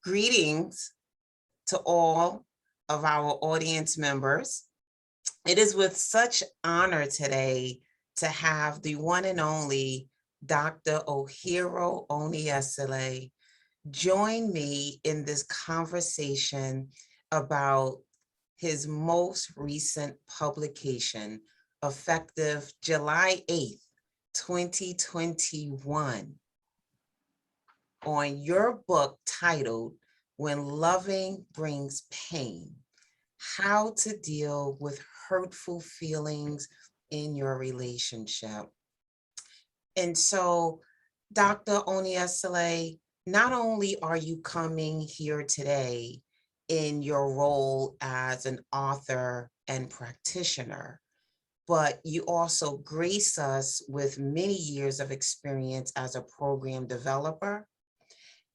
Greetings to all of our audience members. It is with such honor today to have the one and only Dr. Ohiro Oni-Eseleh join me in this conversation about his most recent publication, effective July 8th, 2021, on your book titled When Loving Brings Pain: How to Deal with Hurtful Feelings in Your Relationship. And so, Dr. Oni-Eseleh, not only are you coming here today in your role as an author and practitioner, but you also grace us with many years of experience as a program developer.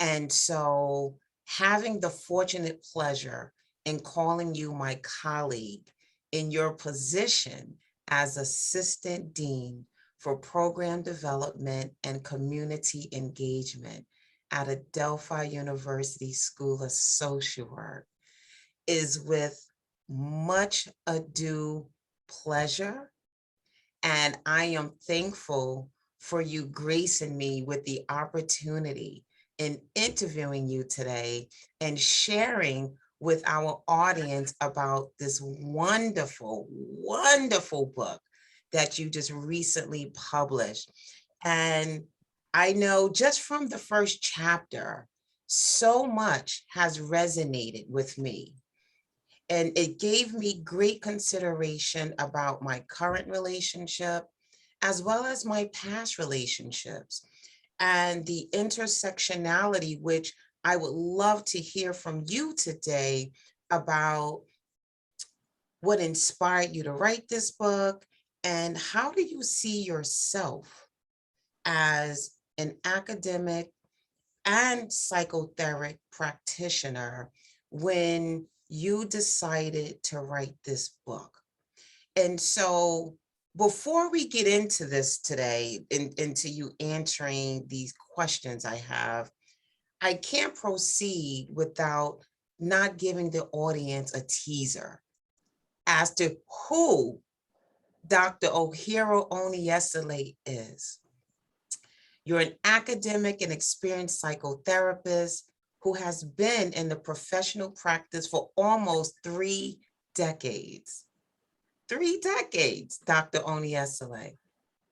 And so having the fortunate pleasure in calling you my colleague in your position as Assistant Dean for Program Development and Community Engagement at Adelphi University School of Social Work is with much ado pleasure. And I am thankful for you gracing me with the opportunity in interviewing you today and sharing with our audience about this wonderful, wonderful book that you just recently published. And I know just from the first chapter, so much has resonated with me. And it gave me great consideration about my current relationship, as well as my past relationships, and the intersectionality, which I would love to hear from you today about what inspired you to write this book, and how do you see yourself as an academic and psychotherapeutic practitioner when you decided to write this book. And so before we get into this today, into you answering these questions I can't proceed without not giving the audience a teaser as to who Dr. Ohiro Oni-Eseleh is. You're an academic and experienced psychotherapist who has been in the professional practice for almost 3 decades. 3 decades, Dr. Oni-Eseleh.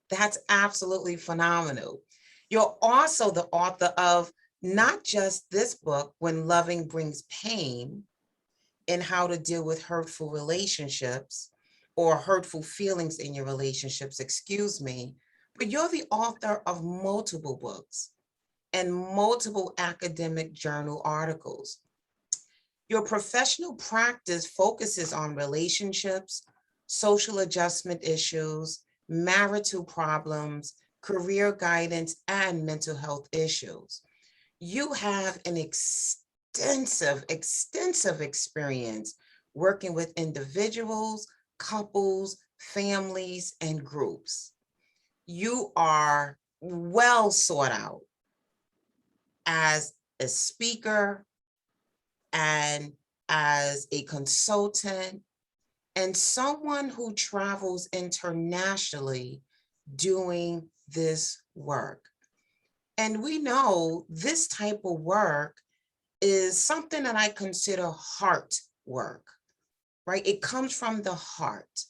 That's absolutely phenomenal. You're also the author of not just this book, When Loving Brings Pain, and How to Deal with Hurtful Relationships, or Hurtful Feelings in Your Relationships, excuse me, but you're the author of multiple books and multiple academic journal articles. Your professional practice focuses on relationships, social adjustment issues, marital problems, career guidance, and mental health issues. You have an extensive experience working with individuals, couples, families, and groups. You are well sought out as a speaker and as a consultant and someone who travels internationally doing this work. And we know this type of work is something that I consider heart work, right? It comes from the heart,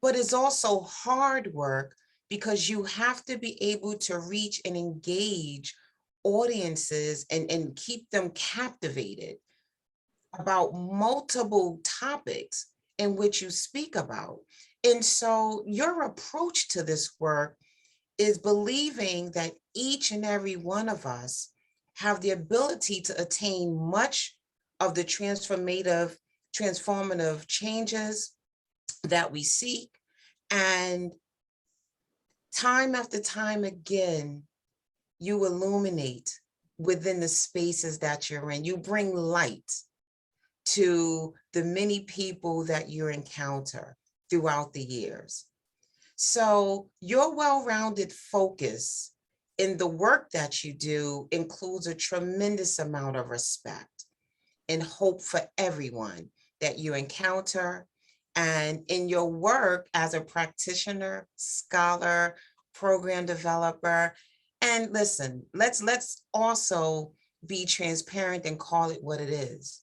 but it's also hard work because you have to be able to reach and engage audiences and keep them captivated about multiple topics in which you speak about. And so your approach to this work is believing that each and every one of us have the ability to attain much of the transformative changes that we seek. And time after time again, you illuminate within the spaces that you're in. You bring light to the many people that you encounter throughout the years. So your well-rounded focus in the work that you do includes a tremendous amount of respect and hope for everyone that you encounter. And in your work as a practitioner, scholar, program developer, and listen, let's also be transparent and call it what it is.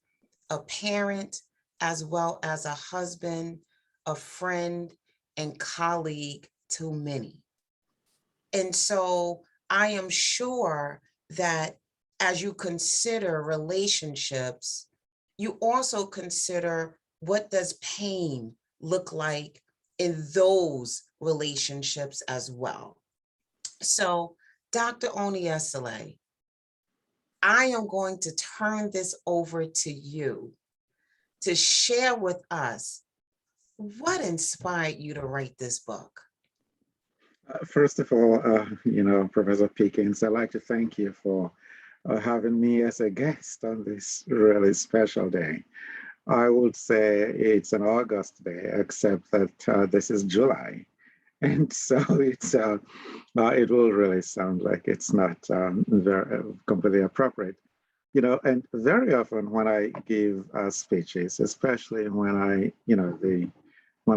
A parent, as well as a husband, a friend, and colleague to many. And so I am sure that as you consider relationships, you also consider what does pain look like in those relationships as well. So, Dr. Oni-Eseleh, I am going to turn this over to you to share with us what inspired you to write this book. First of all, Professor Pickens, I'd like to thank you for having me as a guest on this really special day. I would say it's an August day, except that this is July. And so it will really sound like it's not very completely appropriate. And very often when I give speeches, especially when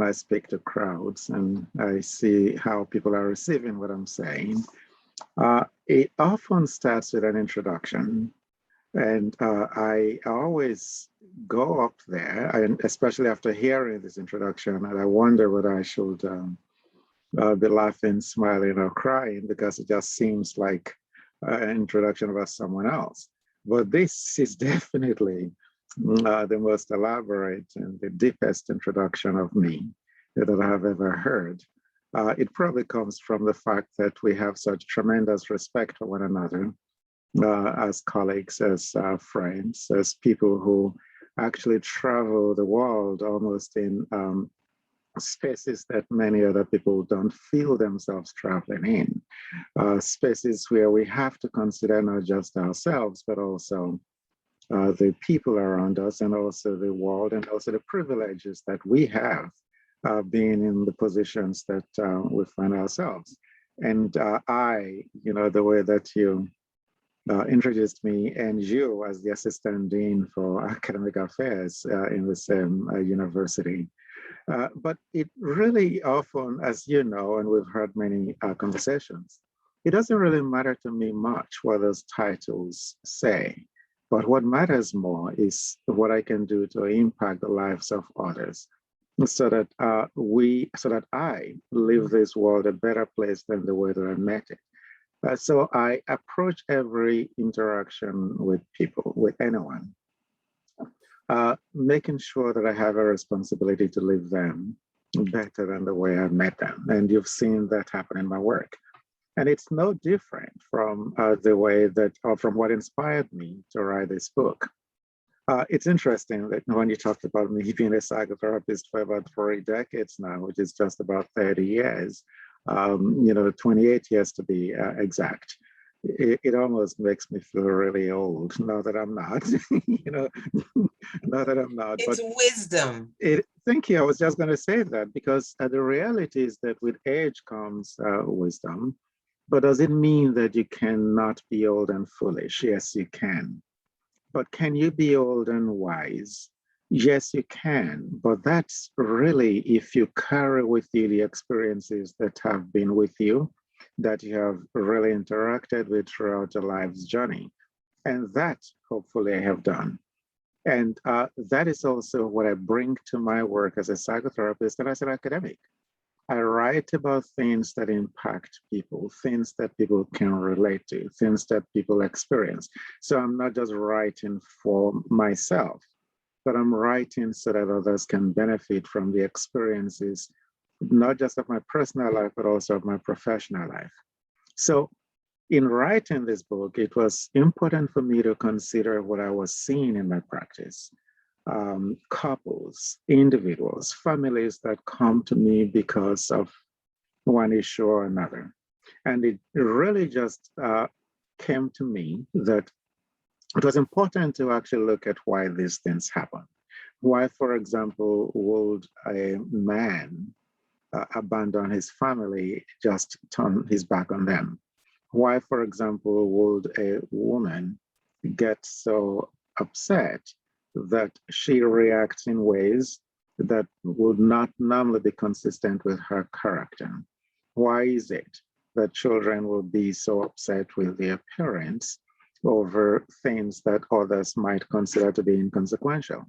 I speak to crowds and I see how people are receiving what I'm saying, it often starts with an introduction. And I always go up there, and especially after hearing this introduction, and I wonder whether I should be laughing, smiling, or crying, because it just seems like an introduction about someone else. But this is definitely the most elaborate and the deepest introduction of me that I have ever heard. It probably comes from the fact that we have such tremendous respect for one another as colleagues, as friends, as people who actually travel the world almost in spaces that many other people don't feel themselves traveling in, spaces where we have to consider not just ourselves, but also the people around us, and also the world, and also the privileges that we have being in the positions that we find ourselves. And the way that you introduced me and you as the assistant dean for academic affairs in the same university. But it really often, as you know, and we've heard many conversations, it doesn't really matter to me much what those titles say. But what matters more is what I can do to impact the lives of others, so that I leave this world a better place than the way that I met it. So I approach every interaction with people, with anyone, making sure that I have a responsibility to leave them better than the way I met them. And you've seen that happen in my work. And it's no different from the way that, or from what inspired me to write this book. It's interesting that when you talked about me being a psychotherapist for about 3 decades now, which is just about 30 years, 28 years to be exact. It almost makes me feel really old. Not that I'm not, not that I'm not. It's but wisdom. Thank you. I was just going to say that because the reality is that with age comes wisdom. But does it mean that you cannot be old and foolish? Yes, you can. But can you be old and wise? Yes, you can. But that's really if you carry with you the experiences that have been with you, that you have really interacted with throughout your life's journey. And that, hopefully, I have done. And that is also what I bring to my work as a psychotherapist and as an academic. I write about things that impact people, things that people can relate to, things that people experience. So I'm not just writing for myself, but I'm writing so that others can benefit from the experiences, not just of my personal life, but also of my professional life. So in writing this book, it was important for me to consider what I was seeing in my practice. Couples, individuals, families that come to me because of one issue or another. And it really just came to me that it was important to actually look at why these things happen. Why, for example, would a man abandon his family, just turn his back on them? Why, for example, would a woman get so upset that she reacts in ways that would not normally be consistent with her character? Why is it that children will be so upset with their parents over things that others might consider to be inconsequential?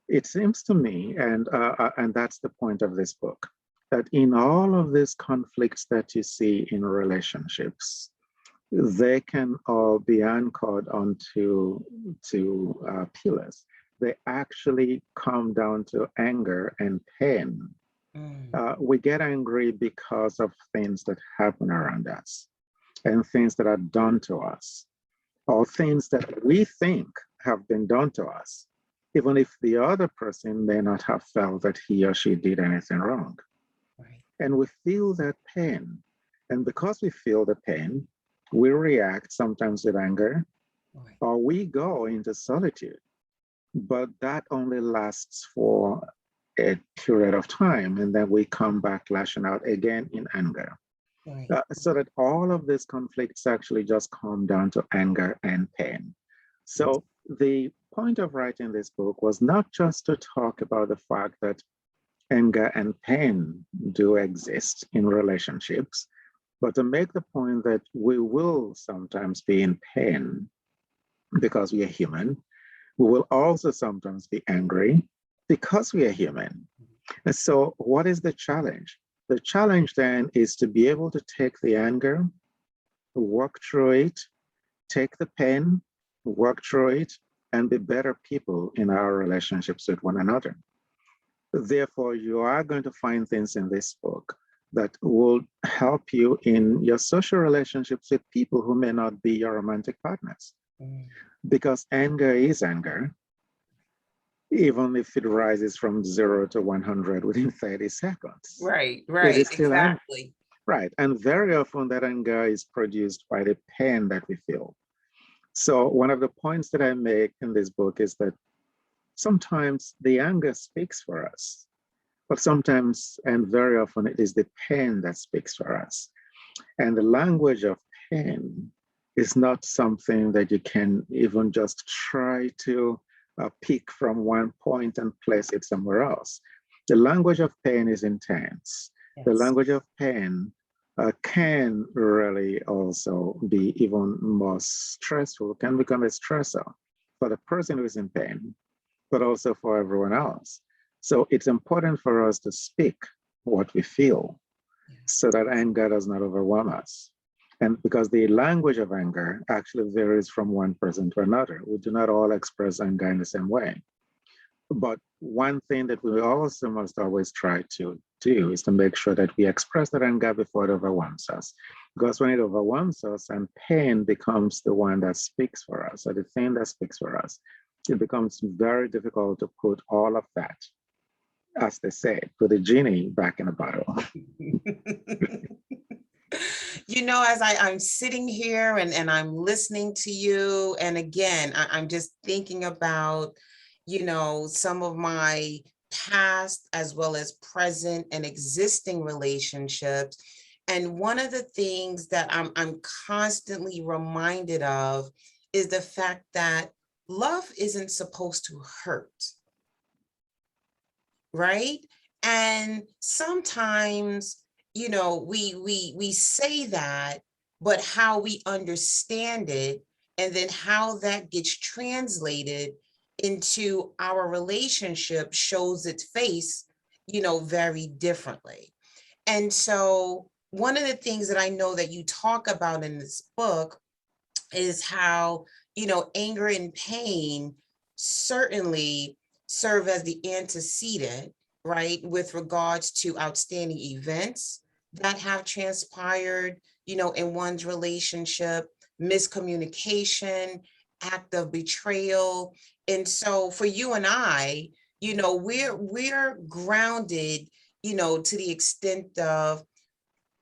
It seems to me, and that's the point of this book, that in all of these conflicts that you see in relationships, they can all be anchored onto pillars. They actually come down to anger and pain. We get angry because of things that happen around us and things that are done to us, or things that we think have been done to us, even if the other person may not have felt that he or she did anything wrong. Right. And we feel that pain. And because we feel the pain, we react sometimes with anger, Right. or we go into solitude. But that only lasts for a period of time, and then we come back lashing out again in anger. Right. So that all of these conflicts actually just come down to anger and pain. So the point of writing this book was not just to talk about the fact that anger and pain do exist in relationships, but to make the point that we will sometimes be in pain because we are human. We will also sometimes be angry because we are human. And so, what is the challenge? The challenge then is to be able to take the anger, work through it, take the pain, work through it, and be better people in our relationships with one another. Therefore, you are going to find things in this book that will help you in your social relationships with people who may not be your romantic partners. Because anger is anger, even if it rises from 0 to 100 within 30 seconds. Right, It right, is still anger. exactly. Right. And very often that anger is produced by the pain that we feel. So one of the points that I make in this book is that sometimes the anger speaks for us, but sometimes and very often it is the pain that speaks for us. And the language of pain is not something that you can even just try to pick from one point and place it somewhere else. The language of pain is intense. Yes. The language of pain can really also be even more stressful, can become a stressor for the person who is in pain, but also for everyone else. So it's important for us to speak what we feel so that anger does not overwhelm us. And because the language of anger actually varies from one person to another, we do not all express anger in the same way. But one thing that we also must always try to do is to make sure that we express that anger before it overwhelms us. Because when it overwhelms us and pain becomes the one that speaks for us, or the thing that speaks for us, it becomes very difficult to put all of that, as they say, put the genie back in the bottle. You know, as I'm sitting here and I'm listening to you, and again, I'm just thinking about, you know, some of my past as well as present and existing relationships. And one of the things that I'm constantly reminded of is the fact that love isn't supposed to hurt, right? And sometimes, you know, we say that, but how we understand it and then how that gets translated into our relationship shows its face, you know, very differently. And so one of the things that I know that you talk about in this book is how, you know, anger and pain certainly serve as the antecedent, right, with regards to outstanding events that have transpired, you know, in one's relationship, miscommunication, act of betrayal. And so for you and I, you know, we're grounded, you know, to the extent of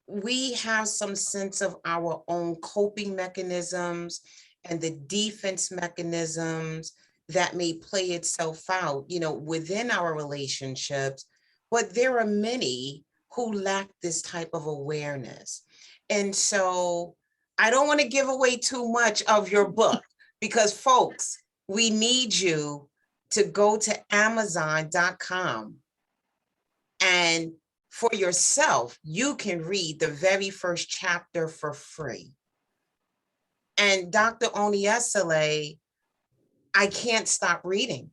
we have some sense of our own coping mechanisms and the defense mechanisms that may play itself out, you know, within our relationships. But there are many who lack this type of awareness. And so I don't want to give away too much of your book because folks, we need you to go to Amazon.com and for yourself, you can read the very first chapter for free. And Dr. Oni-Eseleh, I can't stop reading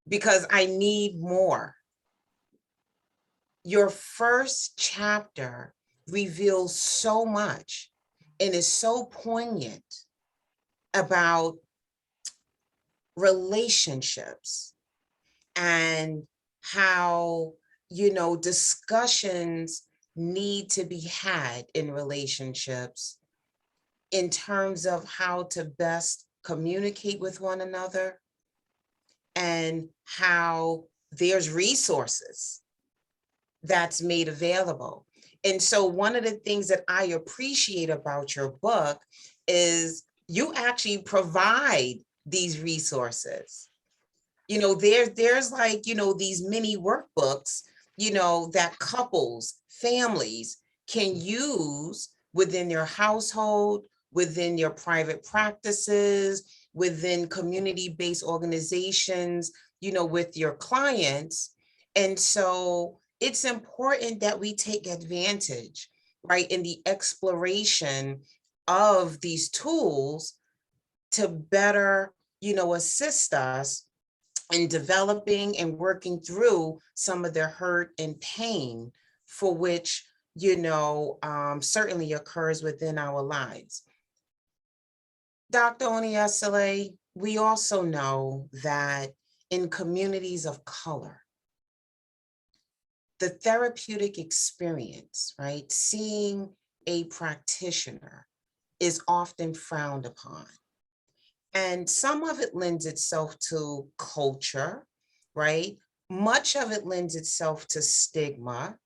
because I need more. Your first chapter reveals so much and is so poignant about relationships and how, discussions need to be had in relationships in terms of how to best communicate with one another and how there's resources that's made available. And so one of the things that I appreciate about your book is you actually provide these resources. There's like, these mini workbooks, that couples, families can use within their household, within your private practices, within community-based organizations, with your clients. And so it's important that we take advantage, right, in the exploration of these tools to better, assist us in developing and working through some of the hurt and pain for which, certainly occurs within our lives. Dr. Oni-Eseleh, we also know that in communities of color, the therapeutic experience, right, seeing a practitioner is often frowned upon. And some of it lends itself to culture, right? Much of it lends itself to stigma,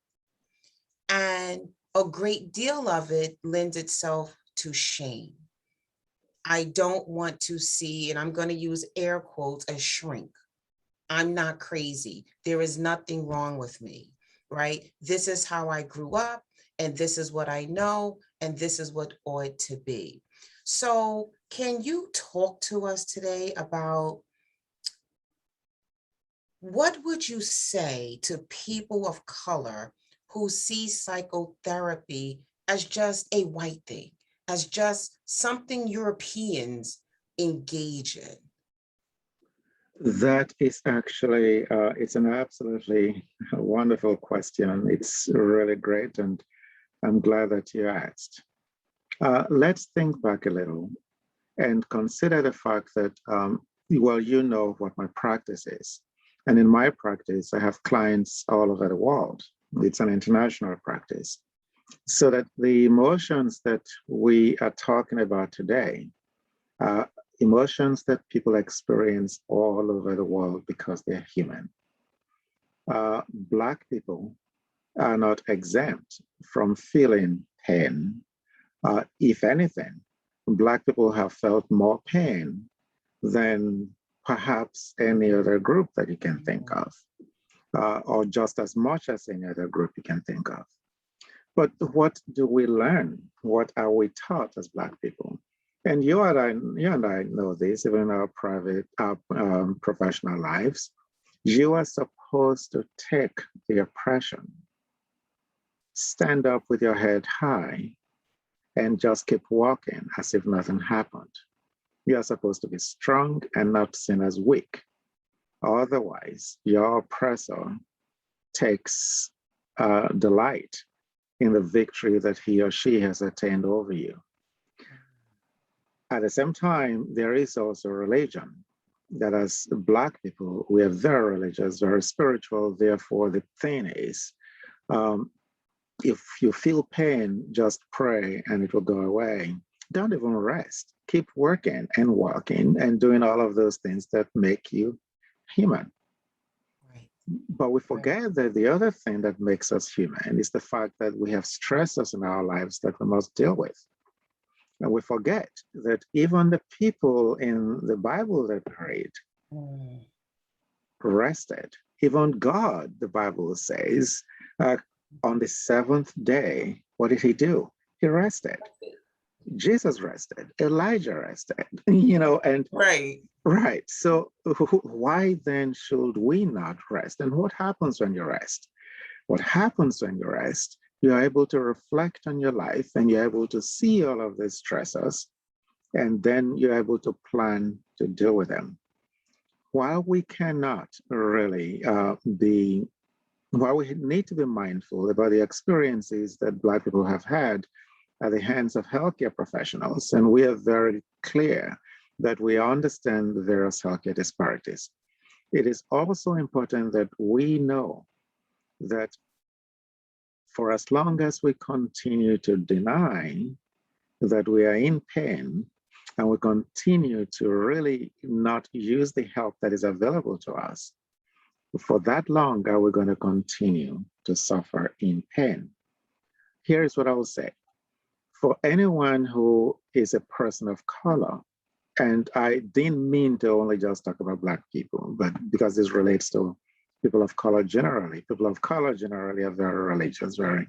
and a great deal of it lends itself to shame. I don't want to see, and I'm going to use air quotes, a shrink. I'm not crazy. There is nothing wrong with me, right? This is how I grew up, and this is what I know, and this is what ought to be. So can you talk to us today about what would you say to people of color who see psychotherapy as just a white thing, as just something Europeans engage in? That is actually, it's an absolutely wonderful question. It's really great, and I'm glad that you asked. Let's think back a little and consider the fact that, well, you know what my practice is. And in my practice, I have clients all over the world. It's an international practice. So that the emotions that we are talking about today are emotions that people experience all over the world because they're human. Black people are not exempt from feeling pain. If anything, Black people have felt more pain than perhaps any other group that you can think of, or just as much as any other group you can think of. But what do we learn? What are we taught as Black people? And you and I know this, even in our private, professional lives. You are supposed to take the oppression, stand up with your head high, and just keep walking as if nothing happened. You are supposed to be strong and not seen as weak. Otherwise, your oppressor takes delight in the victory that he or she has attained over you. At the same time, there is also religion, that as Black people, we are very religious, very spiritual. Therefore, the thing is, if you feel pain, just pray and it will go away. Don't even rest. Keep working and walking and doing all of those things that make you human. Right. But we forget that the other thing that makes us human is the fact that we have stressors in our lives that we must deal with. And we forget that even the people in the Bible that we read rested. Even God, the Bible says, on the seventh day, what did he do? He rested. Jesus rested, Elijah rested, you know, and Right. right. So why then should we not rest? And what happens when you rest? What happens when you rest? You're able to reflect on your life and you're able to see all of these stressors, and then you're able to plan to deal with them. While we cannot really while we need to be mindful about the experiences that Black people have had at the hands of healthcare professionals, and we are very clear that we understand the various healthcare disparities, it is also important that we know that for as long as we continue to deny that we are in pain and we continue to really not use the help that is available to us, for that long are we going to continue to suffer in pain. Here's what I will say. For anyone who is a person of color, and I didn't mean to only just talk about Black people, but because this relates to people of color generally. People of color generally are very religious, very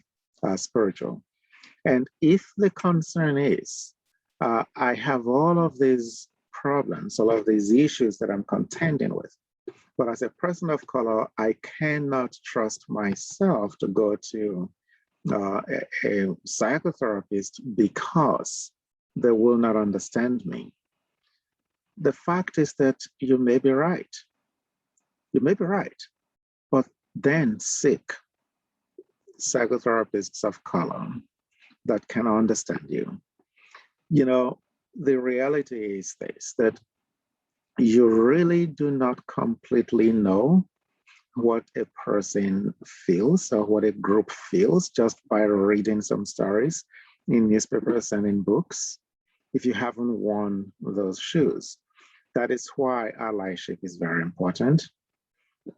spiritual. And if the concern is, I have all of these problems, all of these issues that I'm contending with, but as a person of color, I cannot trust myself to go to a psychotherapist because they will not understand me. The fact is that you may be right. You may be right, but then seek psychotherapists of color that can understand you. You know, the reality is this, that you really do not completely know what a person feels or what a group feels just by reading some stories in newspapers and in books if you haven't worn those shoes. That is why allyship is very important.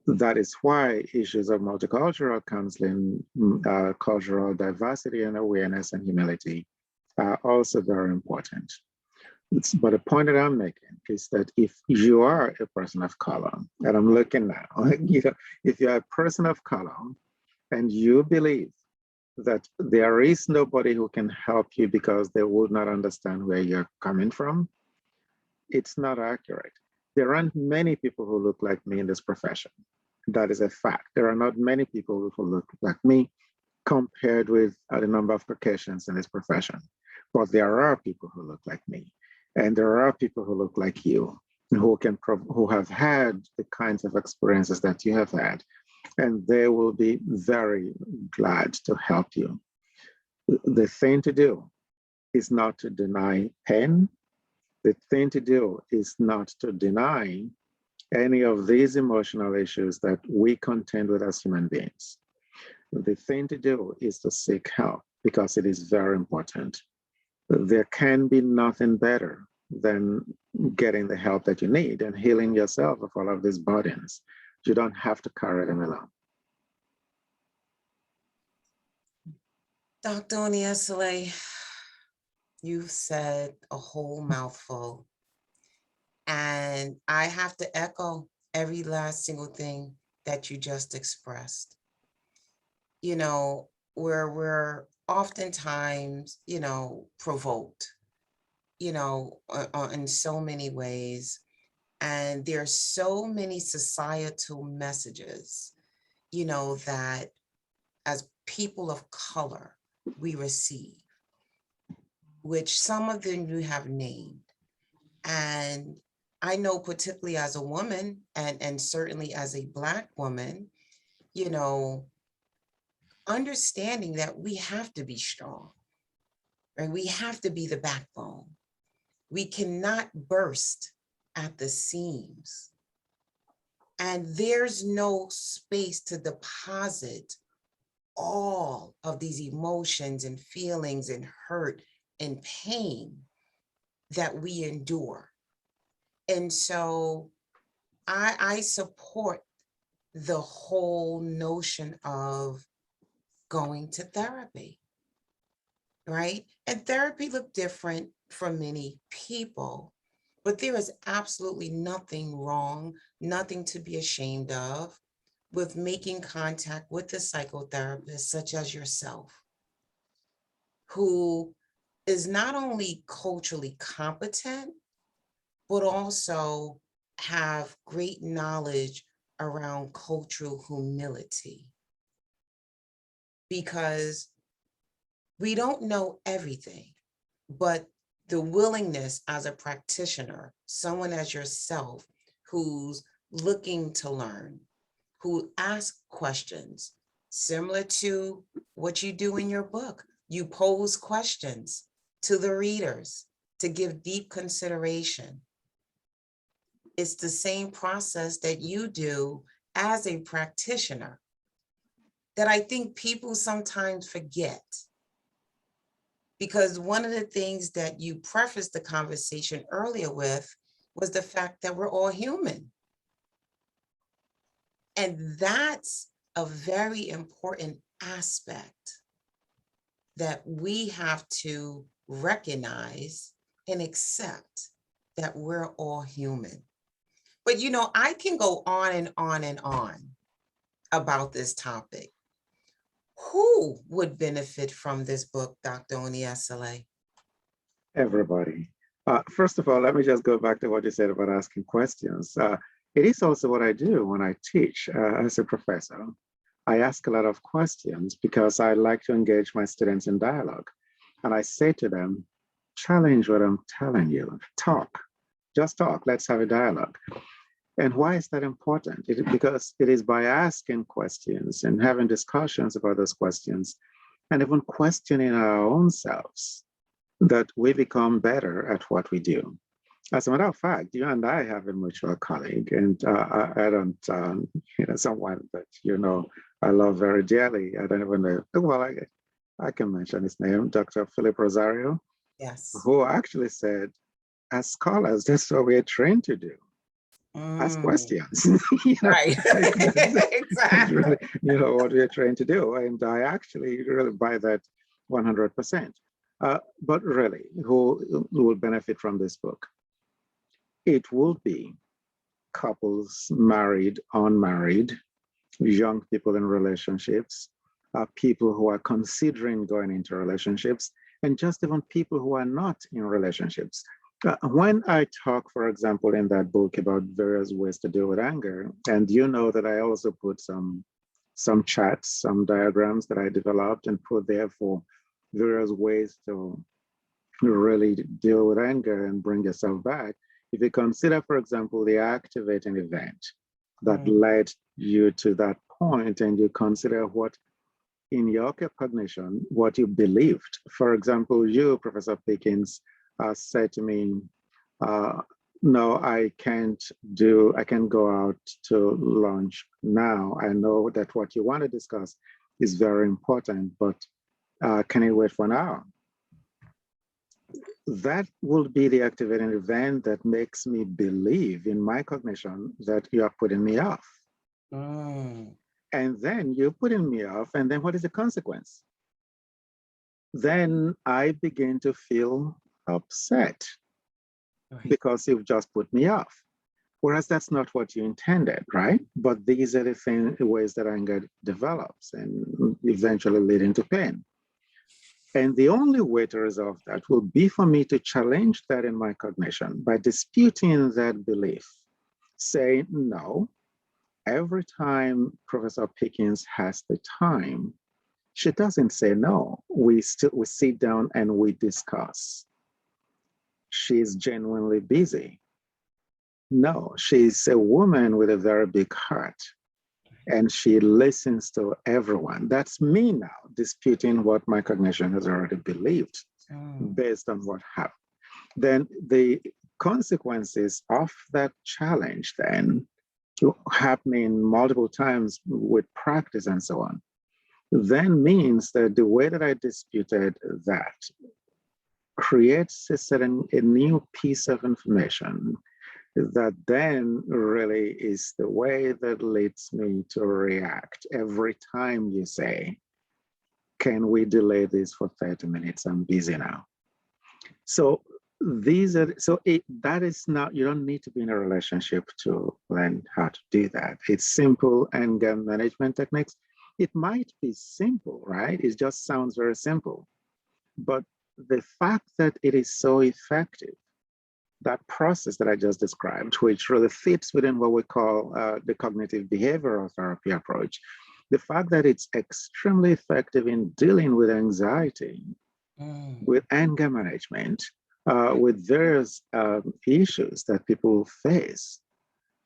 That is why issues of multicultural counseling, cultural diversity and awareness and humility are also very important. But the point that I'm making is that if you are a person of color, and I'm looking now, you know, if you're a person of color and you believe that there is nobody who can help you because they would not understand where you're coming from, it's not accurate. There aren't many people who look like me in this profession. That is a fact. There are not many people who look like me compared with the number of Caucasians in this profession. But there are people who look like me. And there are people who look like you, who have had the kinds of experiences that you have had, and they will be very glad to help you. The thing to do is not to deny pain. The thing to do is not to deny any of these emotional issues that we contend with as human beings. The thing to do is to seek help because it is very important. There can be nothing better than getting the help that you need and healing yourself of all of these burdens. You don't have to carry them alone. Dr. Oni-Eseleh, you've said a whole mouthful, and I have to echo every last single thing that you just expressed. You know, where we're oftentimes, you know, provoked, you know, in so many ways. And there's so many societal messages, you know, that as people of color, we receive, which some of them you have named. And I know particularly as a woman and certainly as a Black woman, you know, understanding that we have to be strong and we have to be the backbone. We cannot burst at the seams. And there's no space to deposit all of these emotions and feelings and hurt and pain that we endure. And so I support the whole notion of going to therapy, right? And therapy look different for many people, but there is absolutely nothing wrong, nothing to be ashamed of with making contact with a psychotherapist such as yourself, who is not only culturally competent, but also have great knowledge around cultural humility, because we don't know everything, but the willingness as a practitioner, someone as yourself who's looking to learn, who asks questions, similar to what you do in your book. You pose questions to the readers to give deep consideration. It's the same process that you do as a practitioner that I think people sometimes forget. Because one of the things that you prefaced the conversation earlier with was the fact that we're all human. And that's a very important aspect that we have to recognize and accept, that we're all human. But you know, I can go on and on and on about this topic. Who would benefit from this book, Dr. Oni-Eseleh? Everybody. First of all, let me just go back to what you said about asking questions. It is also what I do when I teach as a professor. I ask a lot of questions because I like to engage my students in dialogue. And I say to them, challenge what I'm telling you, talk, just talk, let's have a dialogue. And why is that important? Because it is by asking questions and having discussions about those questions and even questioning our own selves that we become better at what we do. As a matter of fact, you and I have a mutual colleague, and I don't, someone that I love very dearly. I don't even know. Well, I can mention his name, Dr. Philip Rosario, Yes. who actually said, as scholars, that's what we're trained to do. Ask questions. Right. Exactly. Really, what we're trained to do. And I actually really buy that 100%. But really, who will benefit from this book? It will be couples, married, unmarried, young people in relationships, people who are considering going into relationships, and just even people who are not in relationships. When I talk, for example, in that book about various ways to deal with anger, and you know that I also put some charts, some diagrams that I developed and put there for various ways to really deal with anger and bring yourself back. If you consider, for example, the activating event that led you to that point, and you consider what in your cognition, what you believed. For example, you, Professor Pickens, said to me, no, I can't go out to lunch now. I know that what you want to discuss is very important, but can it wait for an hour? That will be the activating event that makes me believe in my cognition that you are putting me off. And then you're putting me off, and then what is the consequence? Then I begin to feel upset because you've just put me off. Whereas that's not what you intended, right? But these are the ways that anger develops and eventually leading to pain. And the only way to resolve that will be for me to challenge that in my cognition by disputing that belief, saying, no, every time Professor Pickens has the time, she doesn't say no. We sit down and we discuss. She's genuinely busy. No, she's a woman with a very big heart, and she listens to everyone. That's me now disputing what my cognition has already believed based on what happened. Then the consequences of that challenge then happening multiple times with practice and so on, then means that the way that I disputed that creates a new piece of information that then really is the way that leads me to react every time you say, can we delay this for 30 minutes? I'm busy now. So that is not, you don't need to be in a relationship to learn how to do that. It's simple anger management techniques. It might be simple, right? It just sounds very simple. But the fact that it is so effective, that process that I just described, which really fits within what we call the cognitive behavioral therapy approach, the fact that it's extremely effective in dealing with anxiety, with anger management, with various issues that people face,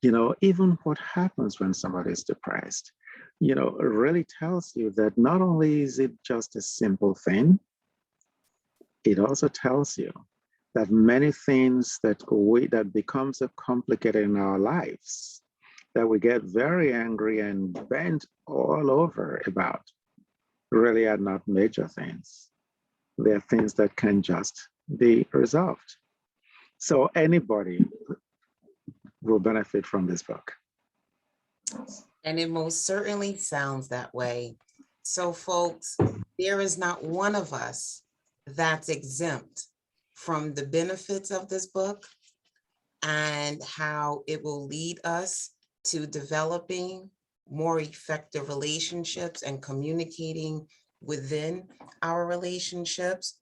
even what happens when somebody is depressed, it really tells you that not only is it just a simple thing, it also tells you that many things that becomes so complicated in our lives, that we get very angry and bent all over about, really are not major things. They're things that can just be resolved. So anybody will benefit from this book. And it most certainly sounds that way. So folks, there is not one of us that's exempt from the benefits of this book and how it will lead us to developing more effective relationships and communicating within our relationships.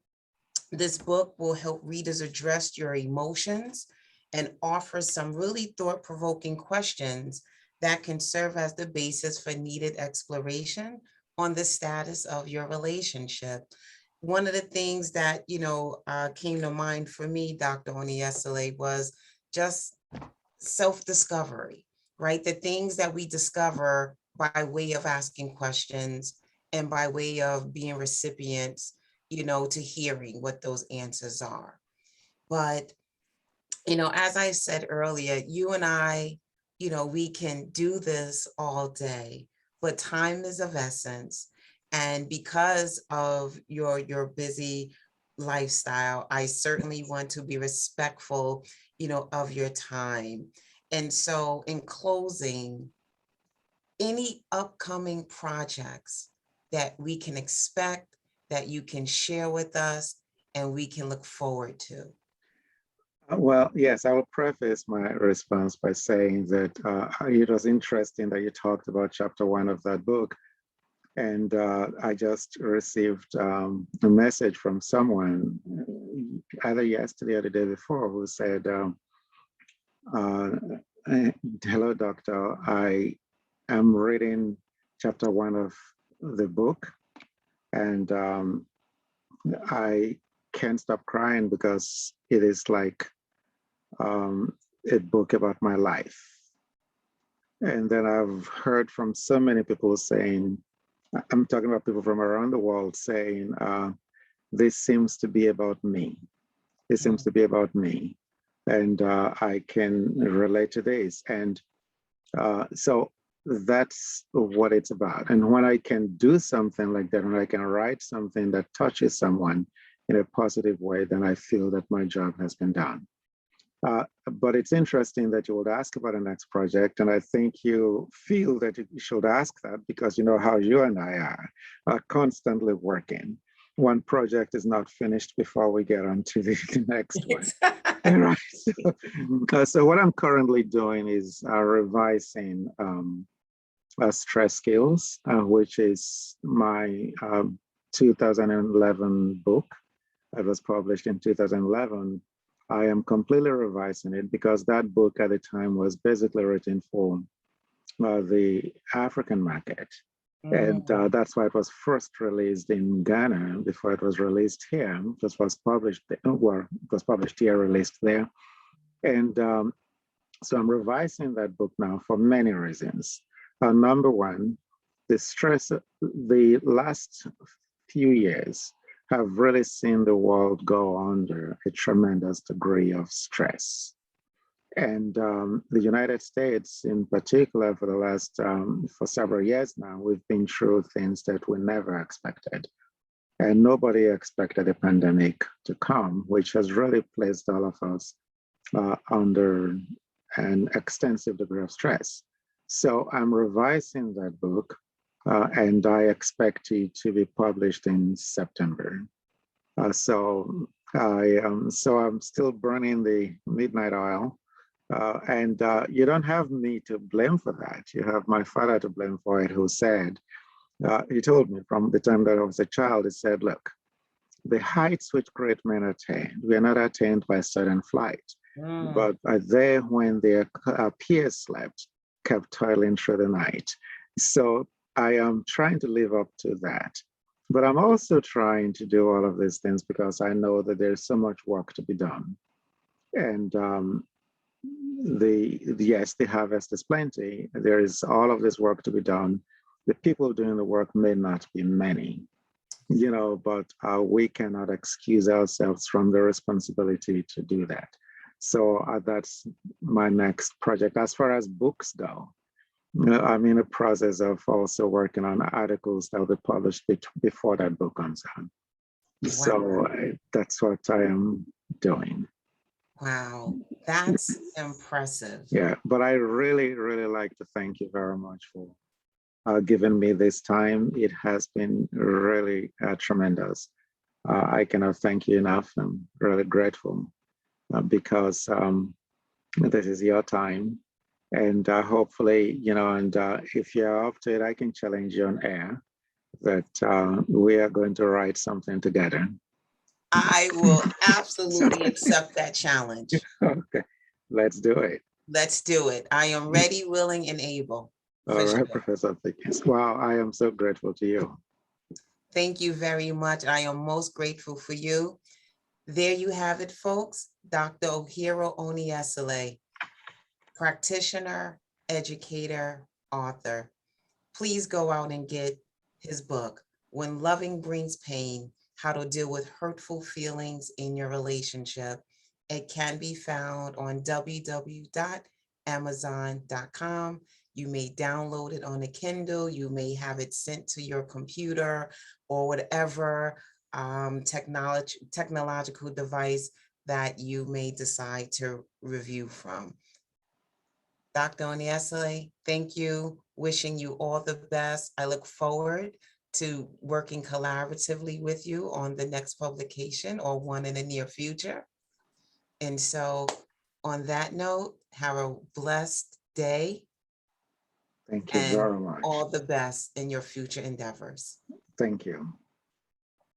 This book will help readers address your emotions and offer some really thought-provoking questions that can serve as the basis for needed exploration on the status of your relationship. One of the things that, came to mind for me, Dr. Oni-Eseleh, was just self-discovery, right? The things that we discover by way of asking questions and by way of being recipients, to hearing what those answers are. But, as I said earlier, you and I, we can do this all day, but time is of essence. And because of your busy lifestyle, I certainly want to be respectful, of your time. And so in closing, any upcoming projects that we can expect, that you can share with us and we can look forward to? Well, yes, I will preface my response by saying that it was interesting that you talked about chapter 1 of that book. And I just received a message from someone, either yesterday or the day before, who said, hello, doctor, I am reading chapter 1 of the book, and I can't stop crying because it is like a book about my life. And then I've heard from so many people saying, I'm talking about people from around the world saying, this seems to be about me. This seems to be about me. And I can relate to this. And so that's what it's about. And when I can do something like that, when I can write something that touches someone in a positive way, then I feel that my job has been done. But it's interesting that you would ask about the next project, and I think you feel that you should ask that because you know how you and I are constantly working. One project is not finished before we get on to the next one. Right. So what I'm currently doing is revising Stress Skills, which is my 2011 book. It was published in 2011. I am completely revising it because that book at the time was basically written for the African market. And that's why it was first released in Ghana before it was released here. It was published, well, it was published here, released there. And so I'm revising that book now for many reasons. Number one, the last few years have really seen the world go under a tremendous degree of stress. And the United States in particular for the last, for several years now, we've been through things that we never expected. And nobody expected a pandemic to come, which has really placed all of us under an extensive degree of stress. So I'm revising that book and I expect it to be published in September. So I'm still burning the midnight oil. And you don't have me to blame for that. You have my father to blame for it, who said, he told me from the time that I was a child, he said, look, the heights which great men attain, we are not attained by sudden flight, Mm. but are there when their peers slept, kept toiling through the night. So I am trying to live up to that. But I'm also trying to do all of these things because I know that there's so much work to be done. And yes, the harvest is plenty. There is all of this work to be done. The people doing the work may not be many, but we cannot excuse ourselves from the responsibility to do that. So that's my next project. As far as books go, I'm in a process of also working on articles that will be published before that book comes out. So Wow. that's what I am doing. Wow. That's impressive. Yeah, but I really, really like to thank you very much for giving me this time. It has been really tremendous. I cannot thank you enough. I'm really grateful because this is your time. And hopefully, and if you're up to it, I can challenge you on air that we are going to write something together. I will absolutely accept that challenge. Okay, let's do it. Let's do it. I am ready, willing, and able. All right, Sure. Professor Pickens. Wow, I am so grateful to you. Thank you very much. I am most grateful for you. There you have it, folks. Dr. Ohiro Oni-Eseleh, practitioner, educator, author. Please go out and get his book, When Loving Brings Pain, How to Deal with Hurtful Feelings in Your Relationship. It can be found on www.amazon.com. You may download it on a Kindle. You may have it sent to your computer or whatever technological device that you may decide to review from. Dr. Oni-Eseleh, thank you. Wishing you all the best. I look forward to working collaboratively with you on the next publication or one in the near future. And so on that note, have a blessed day. Thank you And very much. all the best in your future endeavors. Thank you.